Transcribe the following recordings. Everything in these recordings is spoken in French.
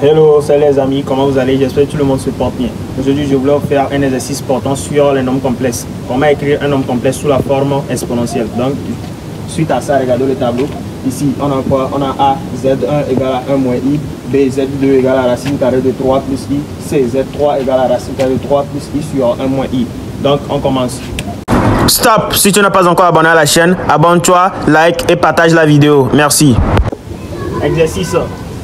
Hello, salut les amis, comment vous allez? J'espère que tout le monde se porte bien. Aujourd'hui, je voulais vous faire un exercice portant sur les nombres complexes. Comment écrire un nombre complexe sous la forme exponentielle. Donc, suite à ça, regardez le tableau. Ici, on a quoi? On a A, Z1 égale à 1 moins I, B, Z2 égale à racine carrée de 3 plus I, C, Z3 égale à racine carrée de 3 plus I sur 1 moins I. Donc, on commence. Stop! Si tu n'es pas encore abonné à la chaîne, abonne-toi, like et partage la vidéo. Merci. Exercice.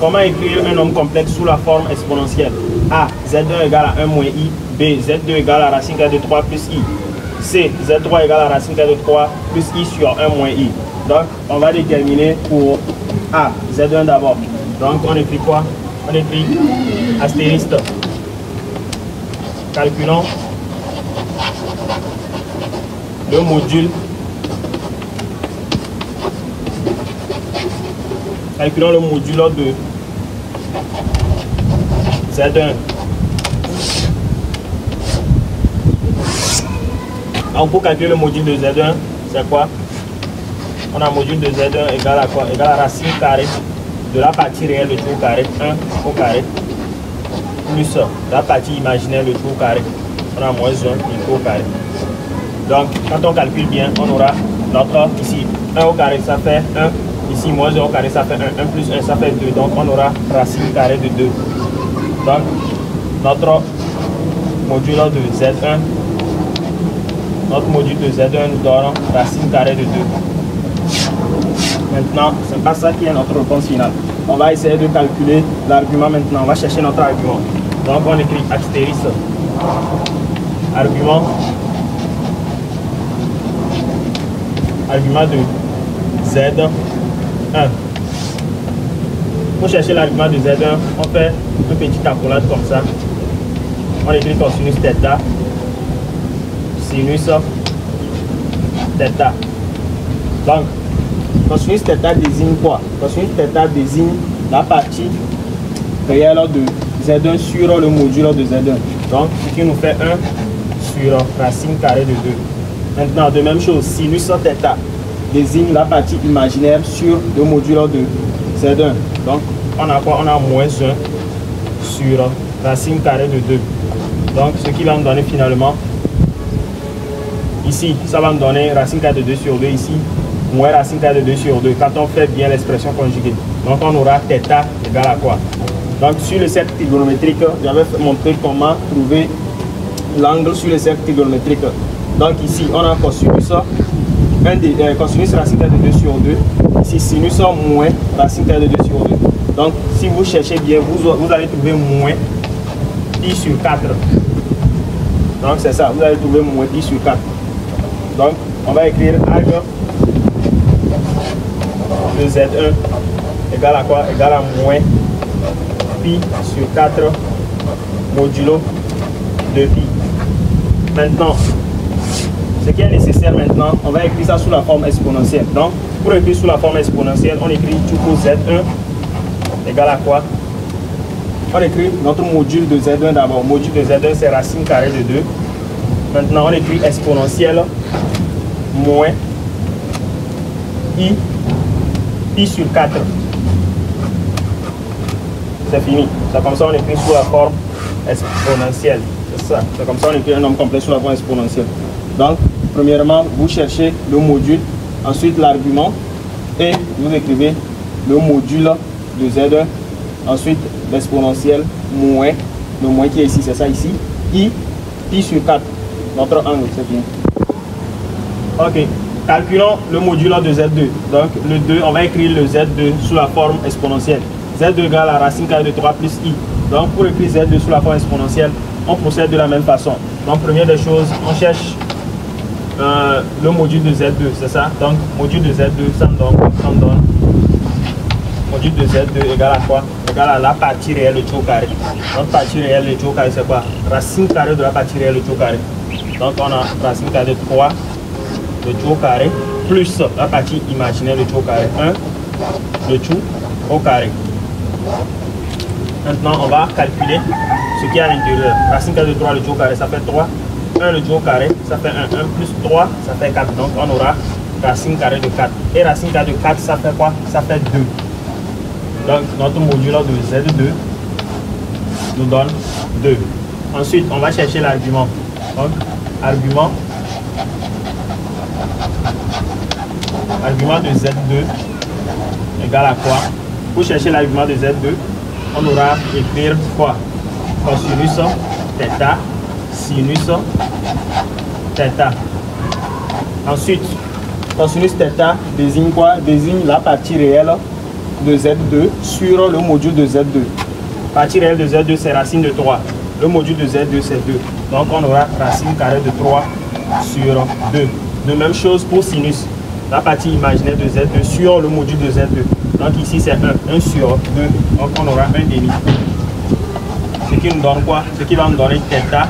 Comment écrire un nombre complexe sous la forme exponentielle? A, Z1 égale à 1 moins I, B, Z2 égale à racine carrée de 3 plus I, C, Z3 égale à racine carrée de 3 plus I sur 1 moins I. Donc, on va déterminer pour A, Z1 d'abord. Donc, on écrit quoi? On écrit astérisque. Calculons le module. Calculons le module de Z1. Donc pour calculer le module de Z1, c'est quoi? On a un module de Z1 égale à quoi? Égale à racine carrée de la partie réelle de tout au carré, 1 au carré, plus la partie imaginaire de tout au carré. On a moins 1 tout au carré. Donc quand on calcule bien, on aura notre ici 1 au carré, ça fait 1. Ici, moins 1 au carré, ça fait 1. 1 plus 1, ça fait 2. Donc, on aura racine carrée de 2. Donc, notre module de Z1, notre module de Z1 nous donne racine carrée de 2. Maintenant, ce n'est pas ça qui est notre réponse finale. On va essayer de calculer l'argument maintenant. On va chercher notre argument. Donc, on écrit astérisque. Argument de Z1. Pour chercher l'argument de Z1, on fait une petite accolade comme ça. On écrit cosinus θ, sinus θ. Donc, cosinus θ désigne quoi? Cosinus θ désigne la partie réelle de Z1 sur le module de Z1. Donc, ce qui nous fait 1 sur racine carrée de 2. Maintenant, de même chose, sinus θ désigne la partie imaginaire sur le module de Z1. Donc, on a quoi? On a moins 1 sur racine carrée de 2. Donc, ce qui va me donner finalement, ici, ça va me donner racine carrée de 2 sur 2 ici, moins racine carrée de 2 sur 2, quand on fait bien l'expression conjuguée. Donc, on aura θ égale à quoi? Donc, sur le cercle trigonométrique, j'avais montré comment trouver l'angle sur le cercle trigonométrique. Donc, ici, on a cosinus cosinus racine carrée de 2 sur 2. Ici, sinus moins racine carrée de 2 sur 2. Donc, si vous cherchez bien, vous allez trouver moins pi sur 4. Donc, c'est ça, vous allez trouver moins pi sur 4. Donc, on va écrire arg de Z1 égale à quoi? Égale à moins pi sur 4 modulo de pi. Maintenant, ce qui est nécessaire maintenant, on va écrire ça sous la forme exponentielle. Donc, pour écrire sous la forme exponentielle, on écrit tout pour Z1 égale à quoi? On écrit notre module de Z1 d'abord. Module de Z1, c'est racine carrée de 2. Maintenant, on écrit exponentielle moins pi sur 4. C'est fini. C'est comme ça on écrit sous la forme exponentielle. C'est ça. C'est comme ça on écrit un nombre complexe sous la forme exponentielle. Donc, premièrement, vous cherchez le module, ensuite l'argument, et vous écrivez le module de Z1, ensuite l'exponentielle moins, le moins qui est ici, c'est ça ici, pi sur 4, notre angle, c'est fini. Ok, calculons le module de Z2. Donc, le 2, on va écrire le Z2 sous la forme exponentielle. Z2 égale à racine carrée de 3 plus I. Donc, pour écrire Z2 sous la forme exponentielle, on procède de la même façon. Donc, première des choses, on cherche le module de Z2, c'est ça? Donc, module de Z2, ça me donne module de Z2 égale à quoi? Égale à la partie réelle de tout au carré. Donc, partie réelle de tout au carré, c'est quoi? Racine carrée de la partie réelle de tout au carré. Donc, on a racine carrée de 3 de tout au carré, plus la partie imaginaire de tout au carré, 1 de tout au carré. Maintenant, on va calculer ce qui est à l'intérieur. Racine carrée de 3 de tout au carré, ça fait 3. 1 le tout au carré, ça fait 1. 1 plus 3, ça fait 4. Donc, on aura racine carrée de 4. Et racine carrée de 4, ça fait quoi? Ça fait 2. Donc, notre module de Z2 nous donne 2. Ensuite, on va chercher l'argument. Donc, argument de Z2 égale à quoi? Pour chercher l'argument de Z2, on aura écrire quoi? Cosinus θ, sinus θ. Ensuite, cosinus θ désigne quoi? Désigne la partie réelle de Z2 sur le module de Z2. Partie réelle de Z2, c'est racine de 3. Le module de Z2, c'est 2. Donc, on aura racine carrée de 3 sur 2. De même chose pour sinus. La partie imaginaire de Z2 sur le module de Z2. Donc, ici, c'est 1 sur 2. Donc, on aura 1 demi. Ce qui nous donne quoi? Ce qui va nous donner θ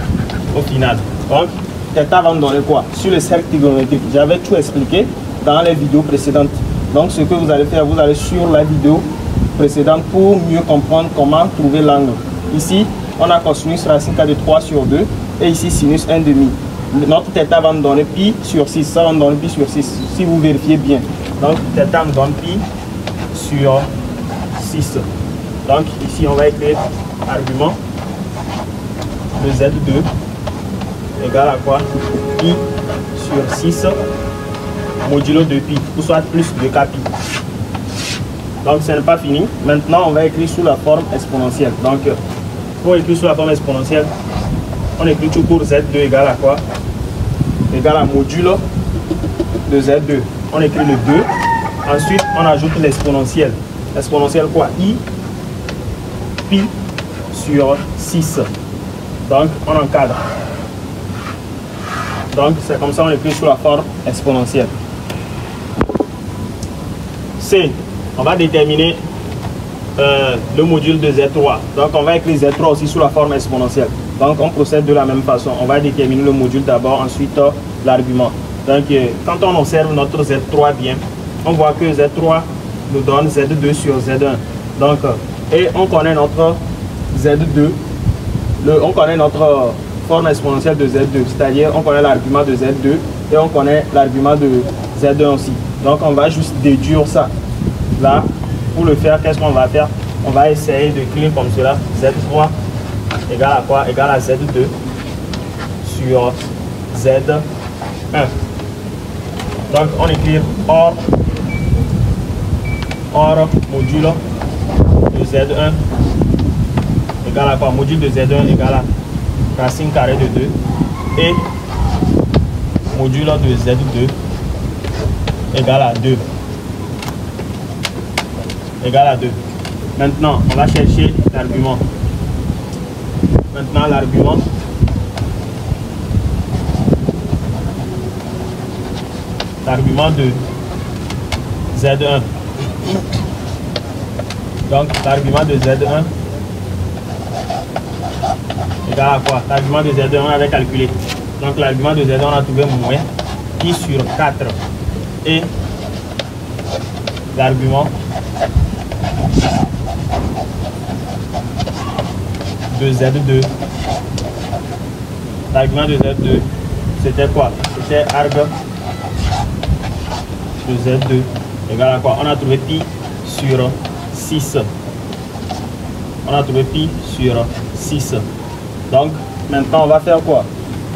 au final. Donc, θ va nous donner quoi? Sur le cercle trigonométrique. J'avais tout expliqué dans les vidéos précédentes. Donc, ce que vous allez faire, vous allez sur la vidéo précédente pour mieux comprendre comment trouver l'angle. Ici, on a cosinus racine carrée de 3 sur 2 et ici sinus 1 demi. Notre θ va nous donner pi sur 6. Ça va nous donner pi sur 6 si vous vérifiez bien. Donc, θ nous donne pi sur 6. Donc, ici, on va écrire argument de Z2 égale à quoi? Pi sur 6 modulo de pi, ou soit plus de kpi. Donc, ce n'est pas fini. Maintenant, on va écrire sous la forme exponentielle. Donc, pour écrire sous la forme exponentielle, on écrit tout pour Z2 égale à quoi? Égale à modulo de Z2. On écrit le 2. Ensuite, on ajoute l'exponentielle. L'exponentielle quoi? I pi sur 6. Donc, on encadre. Donc, c'est comme ça on écrit sous la forme exponentielle. C, on va déterminer le module de Z3. Donc, on va écrire Z3 aussi sous la forme exponentielle. Donc, on procède de la même façon. On va déterminer le module d'abord, ensuite l'argument. Donc, quand on observe notre Z3 bien, on voit que Z3 nous donne Z2 sur Z1. Donc, et on connaît notre Z2, on connaît notre forme exponentielle de Z2, c'est-à-dire on connaît l'argument de Z2 et on connaît l'argument de Z1 aussi. Donc, on va juste déduire ça. Là, pour le faire, qu'est-ce qu'on va faire? On va essayer d'écrire comme cela. Z3 égale à quoi? Égale à Z2 sur Z1. Donc, on écrit or modulo de Z1 égale à quoi? Module de Z1 égale à racine carrée de 2 et modulo de Z2 égale à 2. Égale à 2. Maintenant, on va chercher l'argument. Maintenant, l'argument de Z1. Donc, l'argument de Z1 égale à quoi? L'argument de Z1, on avait calculé. Donc, l'argument de Z1, on a trouvé moins pi sur 4. Et l'argument de Z2. L'argument de Z2, c'était quoi? C'était arg de Z2 égale à quoi? On a trouvé pi sur 6. On a trouvé pi sur 6. Donc, maintenant, on va faire quoi?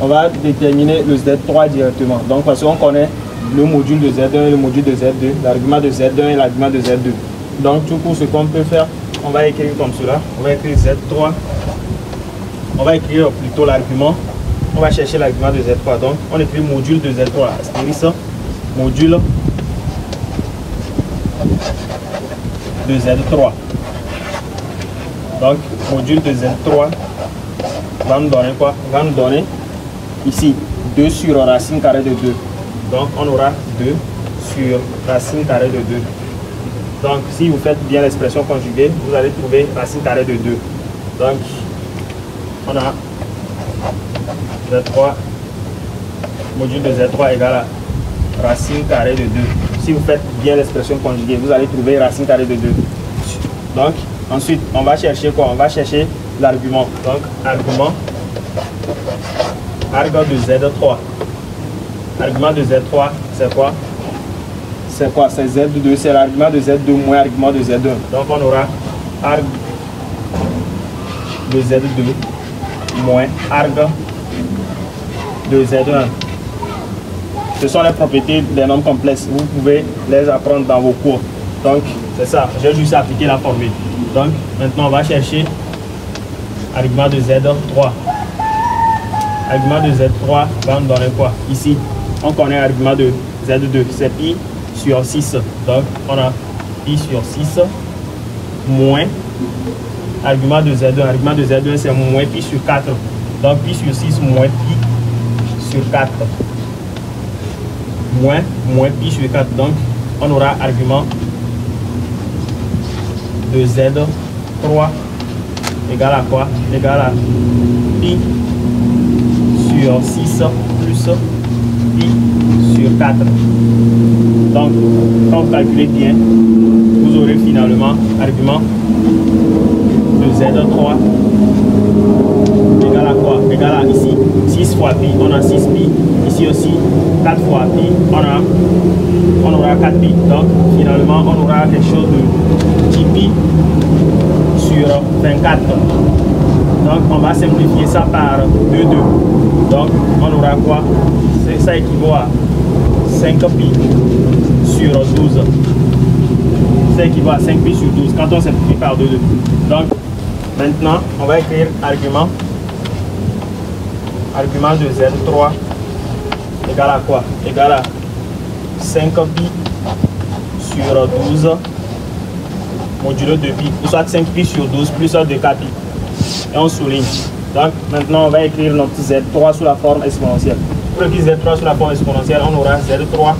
On va déterminer le Z3 directement. Donc, parce qu'on connaît le module de Z1 et le module de Z2, l'argument de Z1 et l'argument de Z2. Donc, tout pour ce qu'on peut faire, on va écrire comme cela. On va écrire Z3. On va écrire plutôt l'argument. On va chercher l'argument de Z3. Donc, on écrit module de Z3. Astérisque, module de Z3. Donc, module de Z3 va nous donner quoi? Va nous donner ici 2 sur racine carrée de 2. Donc, on aura 2 sur racine carrée de 2. Donc, si vous faites bien l'expression conjuguée, vous allez trouver racine carrée de 2. Donc, on a Z3, module de Z3 égale à racine carrée de 2. Si vous faites bien l'expression conjuguée, vous allez trouver racine carrée de 2. Donc, ensuite, on va chercher quoi? On va chercher l'argument. Donc, argument de Z3. Argument de Z3, c'est quoi? C'est quoi? C'est Z2, c'est l'argument de Z2 moins argument de Z1. Donc, on aura de Z2 moins arg de Z1. Ce sont les propriétés des nombres complexes. Vous pouvez les apprendre dans vos cours. Donc, c'est ça. J'ai juste appliqué la formule. Donc, maintenant, on va chercher argument de Z3. Argument de Z3 va nous donner quoi? Ici, on connaît argument de Z2. C'est pi sur 6. Donc, on a pi sur 6 moins argument de Z1. Argument de Z1, c'est moins pi sur 4. Donc, pi sur 6 moins pi sur 4. Moins pi sur 4. Donc, on aura argument de Z3 égale à quoi? Égale à pi sur 6 plus pi sur 4. Donc, quand vous calculez bien, vous aurez finalement argument de Z3 égale à quoi? Égale à ici 6 fois pi, on a 6 pi. Ici aussi 4 fois pi, on aura 4 pi. Donc finalement on aura quelque chose de 10 pi sur 24. Donc on va simplifier ça par 2. Donc on aura quoi? Ça équivaut à 5 pi sur 12. Ça équivaut à 5 pi sur 12 quand on simplifie par 2. Donc maintenant on va écrire argument de Z3 égale à quoi? Égale à 5 pi sur 12 modulo de pi, ou soit 5 pi sur 12 plus 1 de 4 pi. Et on souligne. Donc maintenant on va écrire notre Z3 sous la forme exponentielle. Pour écrire Z3 sous la forme exponentielle, on aura Z3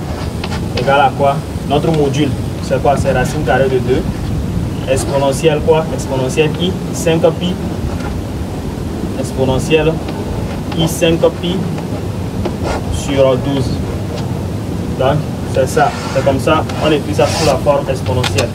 égale à quoi? Notre module, c'est quoi? C'est racine carrée de 2. Exponentielle quoi? Exponentielle i 5 pi. Exponentielle i 5 pi sur 12. Donc c'est ça. C'est comme ça, on écrit ça sous la forme exponentielle.